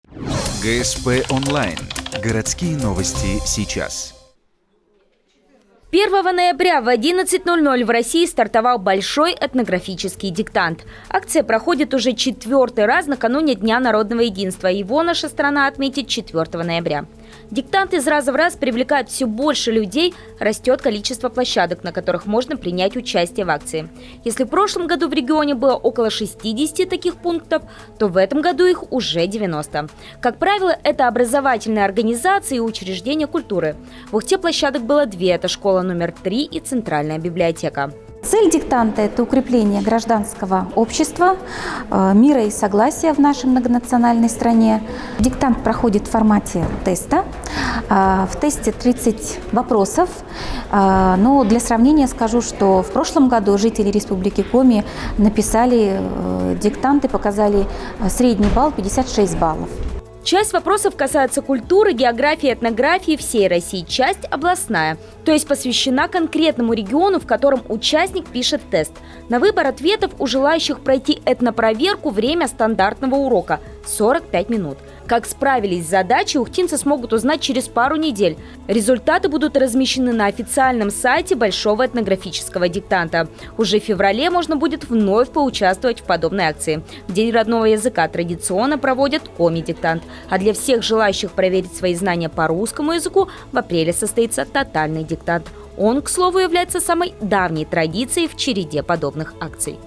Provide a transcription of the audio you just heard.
ГСП онлайн. Городские новости сейчас. 1 ноября в 11:00 в России стартовал большой этнографический диктант. Акция проходит уже 4-й раз накануне Дня народного единства. Его наша страна отметит 4 ноября. Диктант из раза в раз привлекает все больше людей, растет количество площадок, на которых можно принять участие в акции. Если в прошлом году в регионе было около 60 таких пунктов, то в этом году их уже 90. Как правило, это образовательные организации и учреждения культуры. В Ухте площадок было 2 – это школа номер 3 и центральная библиотека. Цель диктанта – это укрепление гражданского общества, мира и согласия в нашей многонациональной стране. Диктант проходит в формате теста. В тесте 30 вопросов. Но для сравнения скажу, что в прошлом году жители Республики Коми написали диктант и показали средний балл 56 баллов. Часть вопросов касается культуры, географии, этнографии всей России, часть областная, то есть посвящена конкретному региону, в котором участник пишет тест. На выбор ответов у желающих пройти этнопроверку время стандартного урока – 45 минут. Как справились с задачей, ухтинцы смогут узнать через пару недель. Результаты будут размещены на официальном сайте Большого этнографического диктанта. Уже в феврале можно будет вновь поучаствовать в подобной акции. В День родного языка традиционно проводят коми-диктант. А для всех желающих проверить свои знания по русскому языку в апреле состоится тотальный диктант. Он, к слову, является самой давней традицией в череде подобных акций.